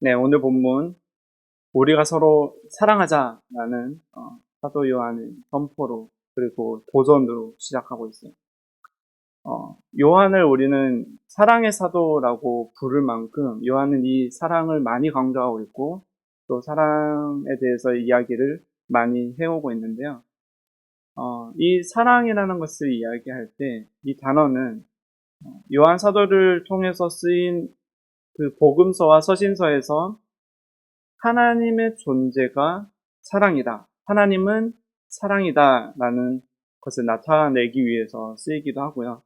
네, 오늘 본문 우리가 서로 사랑하자라는 사도 요한의 선포로 그리고 도전으로 시작하고 있어요. 요한을 우리는 사랑의 사도라고 부를 만큼 요한은 이 사랑을 많이 강조하고 있고 또 사랑에 대해서 이야기를 많이 해오고 있는데요. 이 사랑이라는 것을 이야기할 때 이 단어는 요한 사도를 통해서 쓰인 그 복음서와 서신서에서 하나님의 존재가 사랑이다. 하나님은 사랑이다. 라는 것을 나타내기 위해서 쓰이기도 하고요.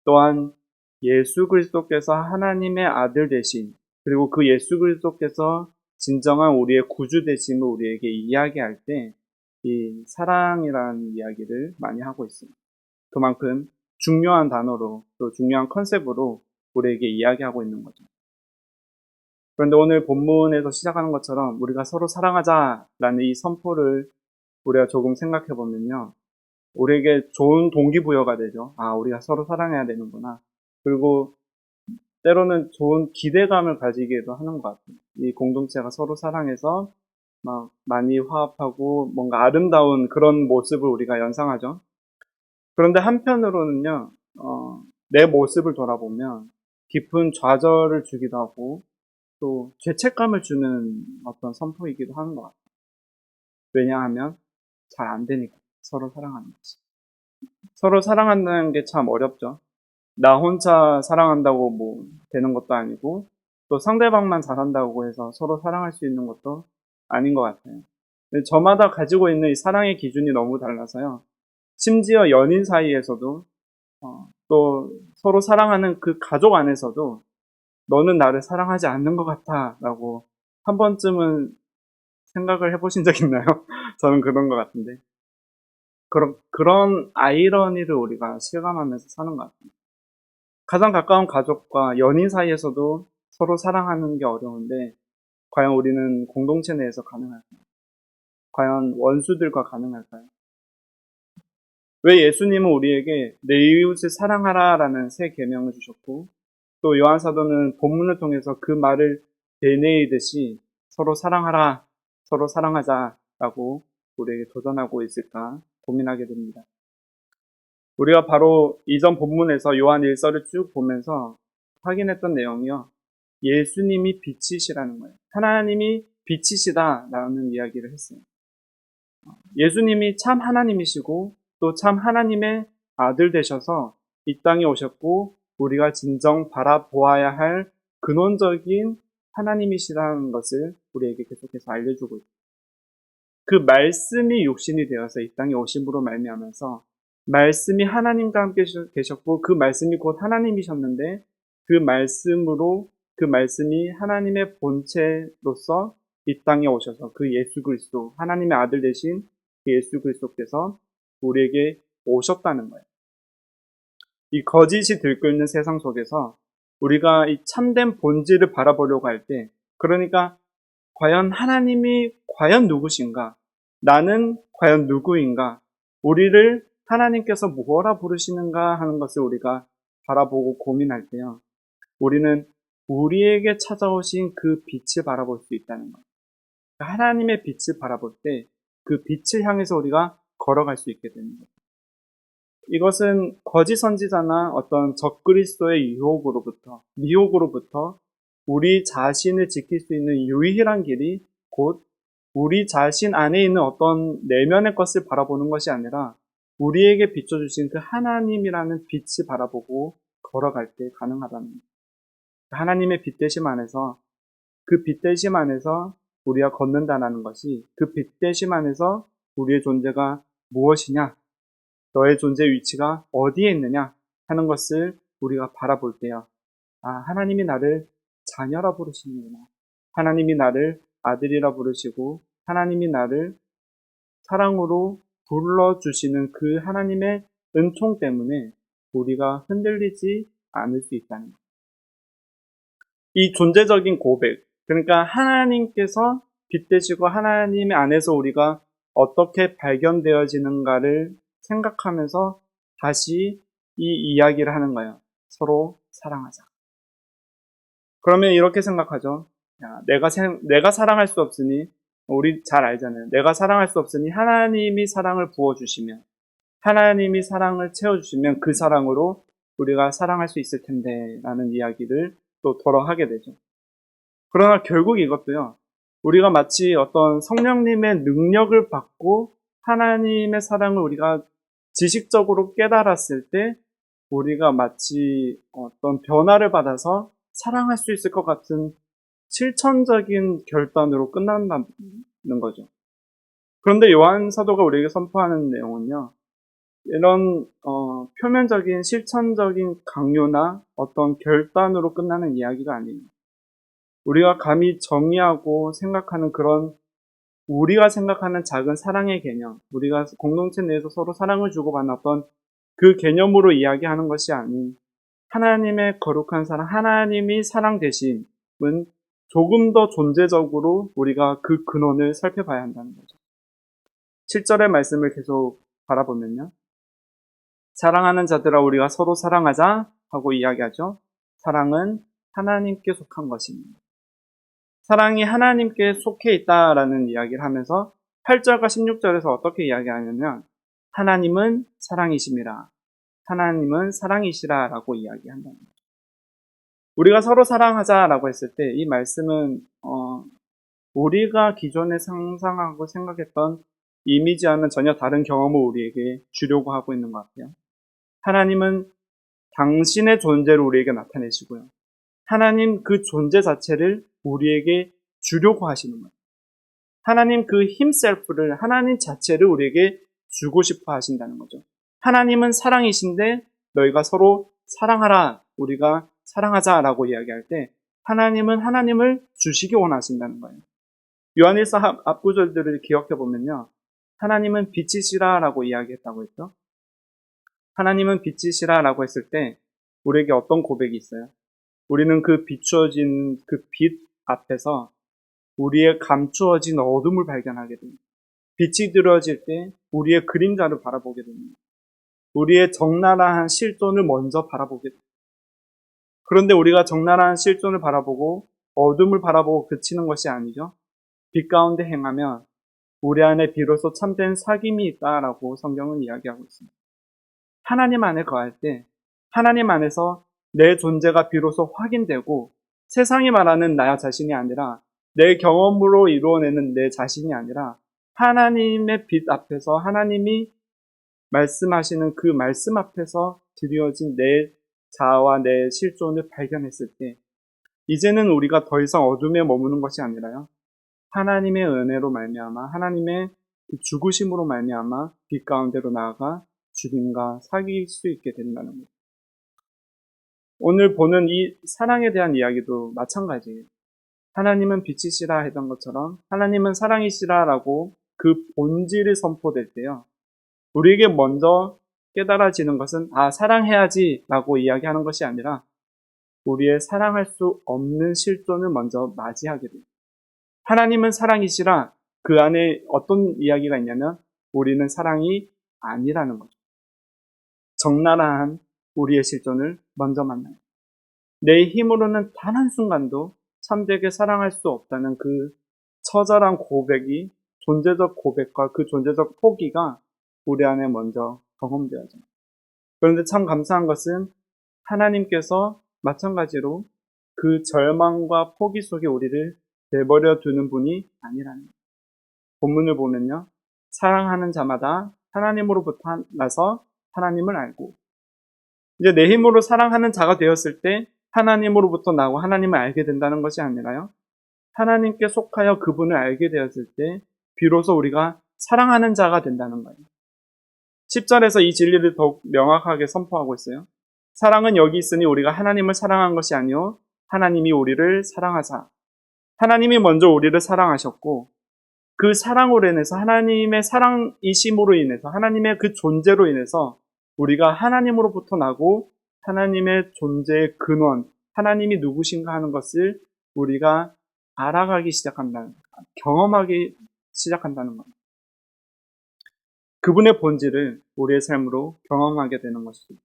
또한 예수 그리스도께서 하나님의 아들 되신, 그리고 그 예수 그리스도께서 진정한 우리의 구주 되심을 우리에게 이야기할 때 이 사랑이라는 이야기를 많이 하고 있습니다. 그만큼 중요한 단어로 또 중요한 컨셉으로 우리에게 이야기하고 있는 거죠. 그런데 오늘 본문에서 시작하는 것처럼 우리가 서로 사랑하자라는 이 선포를 우리가 조금 생각해 보면요. 우리에게 좋은 동기부여가 되죠. 아, 우리가 서로 사랑해야 되는구나. 그리고 때로는 좋은 기대감을 가지기도 하는 것 같아요. 이 공동체가 서로 사랑해서 막 많이 화합하고 뭔가 아름다운 그런 모습을 우리가 연상하죠. 그런데 한편으로는요, 내 모습을 돌아보면 깊은 좌절을 주기도 하고 또 죄책감을 주는 어떤 선포이기도 하는 것 같아요. 왜냐하면 잘 안 되니까 서로 사랑하는 거지. 서로 사랑한다는 게 참 어렵죠. 나 혼자 사랑한다고 뭐 되는 것도 아니고 또 상대방만 잘한다고 해서 서로 사랑할 수 있는 것도 아닌 것 같아요. 저마다 가지고 있는 이 사랑의 기준이 너무 달라서요. 심지어 연인 사이에서도 또 서로 사랑하는 그 가족 안에서도 너는 나를 사랑하지 않는 것 같아 라고 한 번쯤은 생각을 해보신 적 있나요? 저는 그런 것 같은데. 그런 아이러니를 우리가 실감하면서 사는 것 같아요. 가장 가까운 가족과 연인 사이에서도 서로 사랑하는 게 어려운데, 과연 우리는 공동체 내에서 가능할까요? 과연 원수들과 가능할까요? 왜 예수님은 우리에게 내 이웃을 사랑하라라는 새 계명을 주셨고, 또 요한 사도는 본문을 통해서 그 말을 되뇌이듯이 서로 사랑하라, 서로 사랑하자라고 우리에게 도전하고 있을까 고민하게 됩니다. 우리가 바로 이전 본문에서 요한 1서를 쭉 보면서 확인했던 내용이요. 예수님이 빛이시라는 거예요. 하나님이 빛이시다라는 이야기를 했어요. 예수님이 참 하나님이시고 또 참 하나님의 아들 되셔서 이 땅에 오셨고 우리가 진정 바라보아야 할 근원적인 하나님이시라는 것을 우리에게 계속해서 알려주고 있어요. 그 말씀이 육신이 되어서 이 땅에 오심으로 말미암아서 말씀이 하나님과 함께 계셨고 그 말씀이 곧 하나님이셨는데 그 말씀으로 그 말씀이 하나님의 본체로서 이 땅에 오셔서 그 예수 그리스도 하나님의 아들 되신 그 예수 그리스도께서 우리에게 오셨다는 거예요. 이 거짓이 들끓는 세상 속에서 우리가 이 참된 본질을 바라보려고 할 때, 그러니까 과연 하나님이 과연 누구신가? 나는 과연 누구인가? 우리를 하나님께서 뭐라 부르시는가 하는 것을 우리가 바라보고 고민할 때요. 우리는 우리에게 찾아오신 그 빛을 바라볼 수 있다는 거예요. 하나님의 빛을 바라볼 때 그 빛을 향해서 우리가 걸어갈 수 있게 되는 거예요. 이것은 거짓 선지자나 어떤 적그리스도의 미혹으로부터 우리 자신을 지킬 수 있는 유일한 길이 곧 우리 자신 안에 있는 어떤 내면의 것을 바라보는 것이 아니라 우리에게 비춰주신 그 하나님이라는 빛을 바라보고 걸어갈 때 가능하다는 거예요. 하나님의 빛대심 안에서 그 빛대심 안에서 우리가 걷는다는 것이 그 빛대심 안에서 우리의 존재가 무엇이냐, 너의 존재 위치가 어디에 있느냐 하는 것을 우리가 바라볼 때요. 아, 하나님이 나를 자녀라 부르시는구나. 하나님이 나를 아들이라 부르시고 하나님이 나를 사랑으로 불러주시는 그 하나님의 은총 때문에 우리가 흔들리지 않을 수 있다는 것. 이 존재적인 고백, 그러니까 하나님께서 빛 되시고 하나님의 안에서 우리가 어떻게 발견되어지는가를 생각하면서 다시 이 이야기를 하는 거예요. 서로 사랑하자. 그러면 이렇게 생각하죠. 야, 내가 사랑할 수 없으니, 우리 잘 알잖아요. 내가 사랑할 수 없으니 하나님이 사랑을 부어주시면, 하나님이 사랑을 채워주시면 그 사랑으로 우리가 사랑할 수 있을 텐데 라는 이야기를 또 하게 되죠. 그러나 결국 이것도요. 우리가 마치 어떤 성령님의 능력을 받고 하나님의 사랑을 우리가 지식적으로 깨달았을 때 우리가 마치 어떤 변화를 받아서 사랑할 수 있을 것 같은 실천적인 결단으로 끝난다는 거죠. 그런데 요한 사도가 우리에게 선포하는 내용은요. 이런 표면적인 실천적인 강요나 어떤 결단으로 끝나는 이야기가 아니에요. 우리가 감히 정의하고 생각하는 그런 우리가 생각하는 작은 사랑의 개념, 우리가 공동체 내에서 서로 사랑을 주고받는 어떤 그 개념으로 이야기하는 것이 아닌 하나님의 거룩한 사랑, 하나님이 사랑 되심은 조금 더 존재적으로 우리가 그 근원을 살펴봐야 한다는 거죠. 7절의 말씀을 계속 바라보면요. 사랑하는 자들아 우리가 서로 사랑하자 하고 이야기하죠. 사랑은 하나님께 속한 것입니다. 사랑이 하나님께 속해 있다라는 이야기를 하면서 8절과 16절에서 어떻게 이야기하냐면 하나님은 사랑이심이라 하나님은 사랑이시라 라고 이야기한다는 거죠. 우리가 서로 사랑하자라고 했을 때 이 말씀은 우리가 기존에 상상하고 생각했던 이미지와는 전혀 다른 경험을 우리에게 주려고 하고 있는 것 같아요. 하나님은 당신의 존재를 우리에게 나타내시고요. 하나님 그 존재 자체를 우리에게 주려고 하시는 거예요. 하나님 그 힘셀프를, 하나님 자체를 우리에게 주고 싶어 하신다는 거죠. 하나님은 사랑이신데 너희가 서로 사랑하라, 우리가 사랑하자라고 이야기할 때 하나님은 하나님을 주시기 원하신다는 거예요. 요한일서 앞구절들을 기억해 보면요. 하나님은 빛이시라라고 이야기했다고 했죠. 하나님은 빛이시라라고 했을 때 우리에게 어떤 고백이 있어요? 우리는 그 비추어진 그 빛 앞에서 우리의 감추어진 어둠을 발견하게 됩니다. 빛이 들어질 때 우리의 그림자를 바라보게 됩니다. 우리의 적나라한 실존을 먼저 바라보게 됩니다. 그런데 우리가 적나라한 실존을 바라보고 어둠을 바라보고 그치는 것이 아니죠. 빛 가운데 행하면 우리 안에 비로소 참된 사귐이 있다라고 성경은 이야기하고 있습니다. 하나님 안에 거할 때 하나님 안에서 내 존재가 비로소 확인되고 세상이 말하는 나 자신이 아니라 내 경험으로 이루어내는 내 자신이 아니라 하나님의 빛 앞에서 하나님이 말씀하시는 그 말씀 앞에서 드려진 내 자아와 내 실존을 발견했을 때 이제는 우리가 더 이상 어둠에 머무는 것이 아니라요. 하나님의 은혜로 말미암아 하나님의 그 죽으심으로 말미암아 빛 가운데로 나아가 주님과 사귈 수 있게 된다는 것. 오늘 보는 이 사랑에 대한 이야기도 마찬가지예요. 하나님은 빛이시라 했던 것처럼 하나님은 사랑이시라라고 그 본질을 선포될 때요. 우리에게 먼저 깨달아지는 것은 사랑해야지 라고 이야기하는 것이 아니라 우리의 사랑할 수 없는 실존을 먼저 맞이하게 돼요. 하나님은 사랑이시라 그 안에 어떤 이야기가 있냐면 우리는 사랑이 아니라는 거죠. 적나라한 우리의 실존을 먼저 만나요. 내 힘으로는 단 한순간도 참되게 사랑할 수 없다는 그 처절한 고백이 존재적 고백과 그 존재적 포기가 우리 안에 먼저 경험되어져요. 그런데 참 감사한 것은 하나님께서 마찬가지로 그 절망과 포기 속에 우리를 내버려 두는 분이 아니라는 거예요. 본문을 보면요. 사랑하는 자마다 하나님으로부터 나서 하나님을 알고 이제 내 힘으로 사랑하는 자가 되었을 때 하나님으로부터 나고 하나님을 알게 된다는 것이 아니라요. 하나님께 속하여 그분을 알게 되었을 때 비로소 우리가 사랑하는 자가 된다는 거예요. 10절에서 이 진리를 더욱 명확하게 선포하고 있어요. 사랑은 여기 있으니 우리가 하나님을 사랑한 것이 아니요 하나님이 우리를 사랑하사 하나님이 먼저 우리를 사랑하셨고 그 사랑으로 인해서 하나님의 사랑이심으로 인해서 하나님의 그 존재로 인해서 우리가 하나님으로부터 나고 하나님의 존재의 근원, 하나님이 누구신가 하는 것을 우리가 알아가기 시작한다는, 경험하기 시작한다는 겁니다. 그분의 본질을 우리의 삶으로 경험하게 되는 것이죠.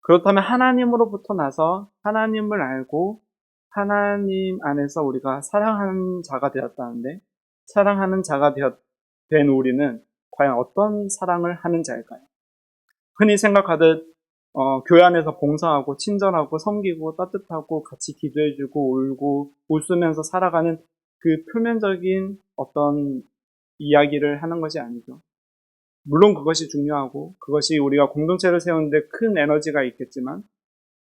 그렇다면 하나님으로부터 나서 하나님을 알고 하나님 안에서 우리가 사랑하는 자가 되었다는데, 사랑하는 자가 된 우리는 과연 어떤 사랑을 하는 자일까요? 흔히 생각하듯 교회 안에서 봉사하고 친절하고 섬기고 따뜻하고 같이 기도해주고 울고 웃으면서 살아가는 그 표면적인 어떤 이야기를 하는 것이 아니죠. 물론 그것이 중요하고 그것이 우리가 공동체를 세우는데 큰 에너지가 있겠지만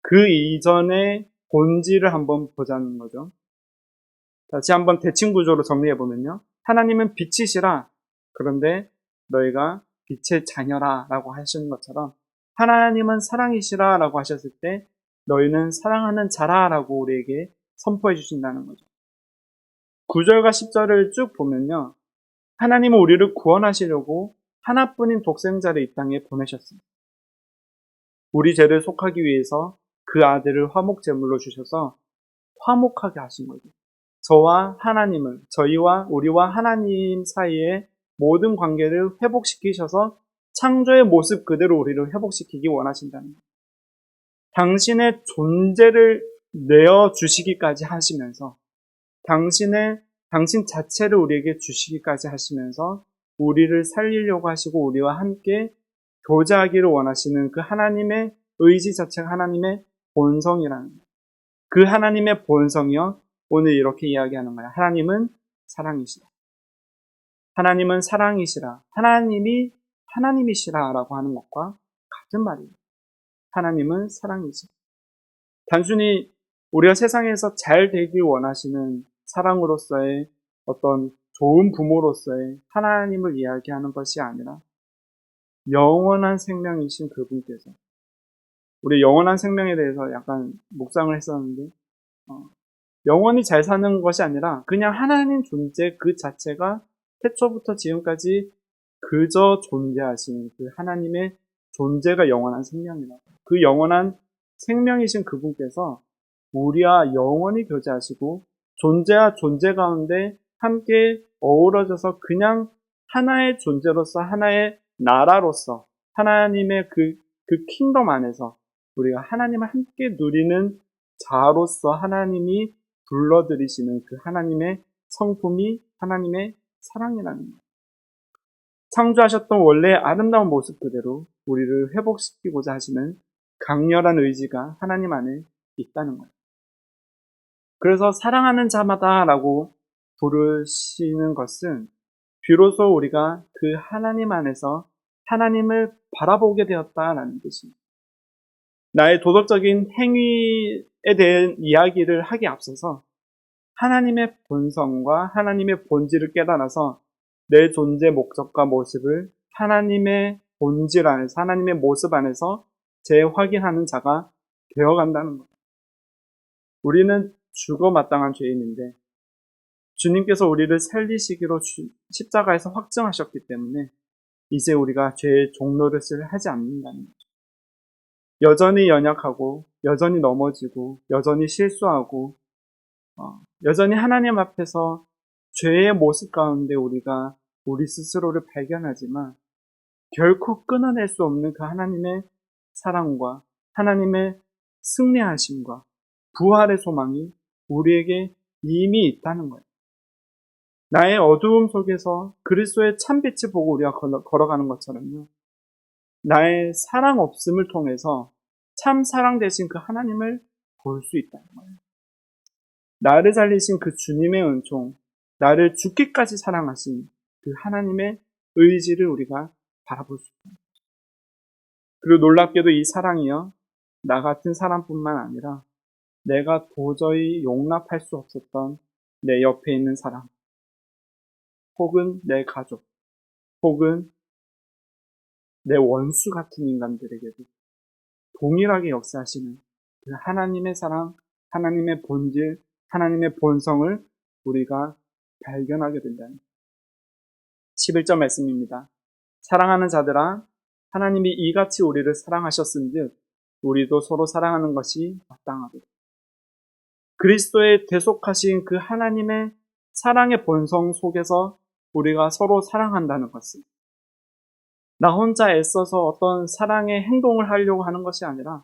그 이전의 본질을 한번 보자는 거죠. 다시 한번 대칭 구조로 정리해보면요. 하나님은 빛이시라. 그런데 너희가 빛의 자녀라 라고 하시는 것처럼 하나님은 사랑이시라 라고 하셨을 때 너희는 사랑하는 자라 라고 우리에게 선포해 주신다는 거죠. 9절과 10절을 쭉 보면요. 하나님은 우리를 구원하시려고 하나뿐인 독생자를 이 땅에 보내셨습니다. 우리 죄를 속하기 위해서 그 아들을 화목제물로 주셔서 화목하게 하신 거죠. 저와 하나님을, 저희와 우리와 하나님 사이의 모든 관계를 회복시키셔서 창조의 모습 그대로 우리를 회복시키기 원하신다는 거예요. 당신의 존재를 내어주시기까지 하시면서 당신 자체를 우리에게 주시기까지 하시면서 우리를 살리려고 하시고 우리와 함께 교제하기를 원하시는 그 하나님의 의지 자체가 하나님의 본성이라는 거예요. 그 하나님의 본성이요. 오늘 이렇게 이야기하는 거예요. 하나님은 사랑이시라. 하나님은 사랑이시라. 하나님이 하나님이시라 라고 하는 것과 같은 말이에요. 하나님은 사랑이시라. 단순히 우리가 세상에서 잘 되길 원하시는 사랑으로서의 어떤 좋은 부모로서의 하나님을 이야기하는 것이 아니라 영원한 생명이신 그분께서, 우리 영원한 생명에 대해서 약간 묵상을 했었는데 영원히 잘 사는 것이 아니라 그냥 하나님 존재 그 자체가 태초부터 지금까지 그저 존재하시는 그 하나님의 존재가 영원한 생명이라고. 그 영원한 생명이신 그분께서 우리와 영원히 교제하시고 존재와 존재 가운데 함께 어우러져서 그냥 하나의 존재로서 하나의 나라로서 하나님의 그 킹덤 안에서 우리가 하나님을 함께 누리는 자로서 하나님이 불러들이시는 그 하나님의 성품이 하나님의 사랑이라는 거예요. 창조하셨던 원래 아름다운 모습 그대로 우리를 회복시키고자 하시는 강렬한 의지가 하나님 안에 있다는 거예요. 그래서 사랑하는 자마다라고 부르시는 것은 비로소 우리가 그 하나님 안에서 하나님을 바라보게 되었다라는 뜻입니다. 나의 도덕적인 행위에 대한 이야기를 하기 앞서서 하나님의 본성과 하나님의 본질을 깨달아서 내 존재 목적과 모습을 하나님의 본질 안에서, 하나님의 모습 안에서 재확인하는 자가 되어간다는 것. 우리는 죽어 마땅한 죄인인데 주님께서 우리를 살리시기로 십자가에서 확정하셨기 때문에 이제 우리가 죄의 종노릇을 하지 않는다는 거죠. 여전히 연약하고 여전히 넘어지고 여전히 실수하고 여전히 하나님 앞에서 죄의 모습 가운데 우리가 우리 스스로를 발견하지만 결코 끊어낼 수 없는 그 하나님의 사랑과 하나님의 승리하심과 부활의 소망이 우리에게 이미 있다는 거예요. 나의 어두움 속에서 그리스도의 참빛을 보고 우리가 걸어가는 것처럼요. 나의 사랑 없음을 통해서 참 사랑 되신 그 하나님을 볼 수 있다는 거예요. 나를 살리신 그 주님의 은총, 나를 죽기까지 사랑하신 그 하나님의 의지를 우리가 바라볼 수 있다. 그리고 놀랍게도 이 사랑이요, 나 같은 사람뿐만 아니라 내가 도저히 용납할 수 없었던 내 옆에 있는 사람, 혹은 내 가족, 혹은 내 원수 같은 인간들에게도 동일하게 역사하시는 그 하나님의 사랑, 하나님의 본질, 하나님의 본성을 우리가 발견하게 된다는 11절 말씀입니다. 사랑하는 자들아, 하나님이 이같이 우리를 사랑하셨은즉 우리도 서로 사랑하는 것이 마땅하도다. 그리스도의 대속하신 그 하나님의 사랑의 본성 속에서 우리가 서로 사랑한다는 것을, 나 혼자 애써서 어떤 사랑의 행동을 하려고 하는 것이 아니라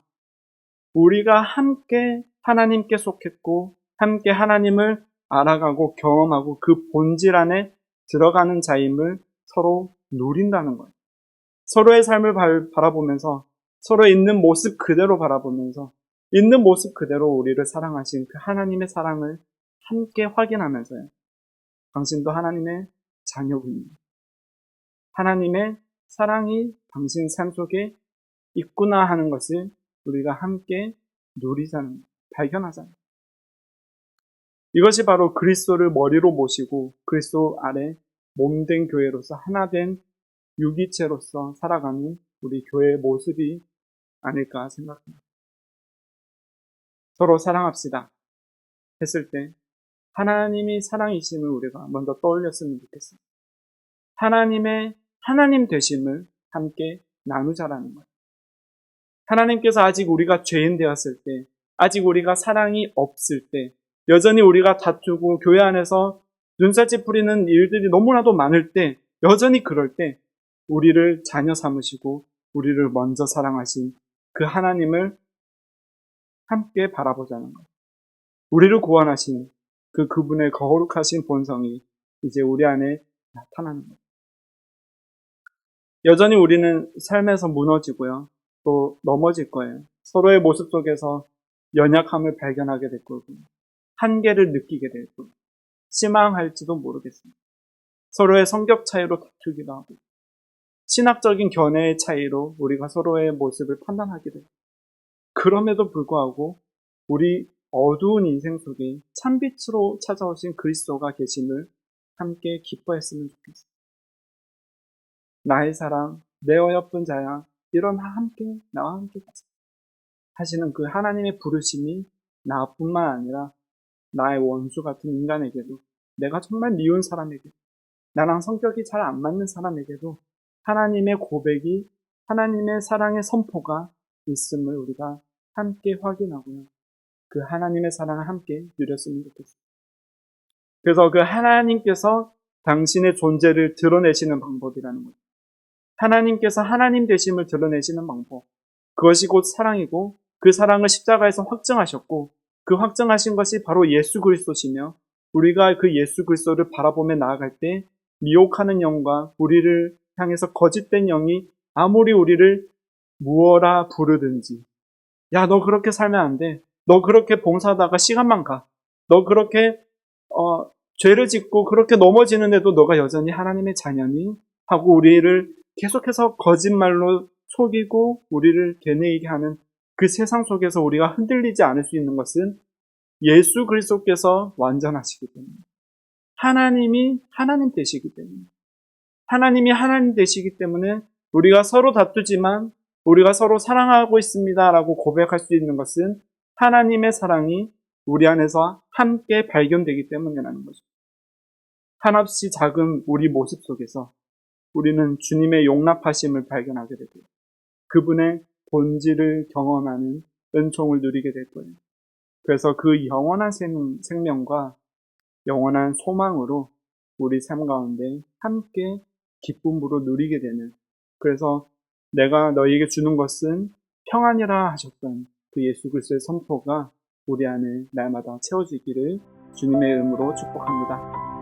우리가 함께 하나님께 속했고 함께 하나님을 알아가고 경험하고 그 본질 안에 들어가는 자임을 서로 누린다는 거예요. 서로의 삶을 바라보면서 서로 있는 모습 그대로 바라보면서 있는 모습 그대로 우리를 사랑하신 그 하나님의 사랑을 함께 확인하면서요. 당신도 하나님의 자녀군입니다. 하나님의 사랑이 당신 삶 속에 있구나 하는 것을 우리가 함께 누리자는, 발견하자는. 이것이 바로 그리스도를 머리로 모시고 그리스도 아래 몸된 교회로서 하나된 유기체로서 살아가는 우리 교회의 모습이 아닐까 생각합니다. 서로 사랑합시다 했을 때 하나님이 사랑이심을 우리가 먼저 떠올렸으면 좋겠습니다. 하나님의 하나님 되심을 함께 나누자라는 거예요. 하나님께서 아직 우리가 죄인 되었을 때, 아직 우리가 사랑이 없을 때, 여전히 우리가 다투고 교회 안에서 눈살찌 부리는 일들이 너무나도 많을 때, 여전히 그럴 때 우리를 자녀 삼으시고 우리를 먼저 사랑하신 그 하나님을 함께 바라보자는 거예요. 우리를 구원하신 그분의 거룩하신 본성이 이제 우리 안에 나타나는 거예요. 여전히 우리는 삶에서 무너지고요. 또 넘어질 거예요. 서로의 모습 속에서 연약함을 발견하게 될 거고요. 한계를 느끼게 될 거예요. 실망할지도 모르겠습니다. 서로의 성격 차이로 다투기도 하고 신학적인 견해의 차이로 우리가 서로의 모습을 판단하게 돼요. 그럼에도 불구하고 우리 어두운 인생 속에 찬빛으로 찾아오신 그리스도가 계심을 함께 기뻐했으면 좋겠어요. 나의 사랑, 내 어여쁜 자야, 일어나 함께 나와 함께 가자 하시는 그 하나님의 부르심이 나뿐만 아니라 나의 원수 같은 인간에게도, 내가 정말 미운 사람에게도, 나랑 성격이 잘 안 맞는 사람에게도 하나님의 고백이, 하나님의 사랑의 선포가 있음을 우리가 함께 확인하고요. 그 하나님의 사랑을 함께 누렸으면 좋겠습니다. 그래서 그 하나님께서 당신의 존재를 드러내시는 방법이라는 거죠. 하나님께서 하나님 되심을 드러내시는 방법. 그것이 곧 사랑이고 그 사랑을 십자가에서 확증하셨고 그 확증하신 것이 바로 예수 그리스도시며 우리가 그 예수 그리스도를 바라보며 나아갈 때 미혹하는 영과 우리를 향해서 거짓된 영이 아무리 우리를 무어라 부르든지 야, 너 그렇게 살면 안 돼. 너 그렇게 봉사하다가 시간만 가. 너 그렇게 죄를 짓고 그렇게 넘어지는데도 너가 여전히 하나님의 자녀니? 하고 우리를 계속해서 거짓말로 속이고 우리를 되뇌이게 하는 그 세상 속에서 우리가 흔들리지 않을 수 있는 것은 예수 그리스도께서 완전하시기 때문에 하나님이 하나님 되시기 때문에 하나님이 하나님 되시기 때문에 우리가 서로 다투지만 우리가 서로 사랑하고 있습니다 라고 고백할 수 있는 것은 하나님의 사랑이 우리 안에서 함께 발견되기 때문이라는 거죠. 한없이 작은 우리 모습 속에서 우리는 주님의 용납하심을 발견하게 되고 그분의 본질을 경험하는 은총을 누리게 될 거예요. 그래서 그 영원한 생명과 영원한 소망으로 우리 삶 가운데 함께 기쁨으로 누리게 되는, 그래서 내가 너희에게 주는 것은 평안이라 하셨던 그 예수 그리스도의 선포가 우리 안에 날마다 채워지기를 주님의 이름으로 축복합니다.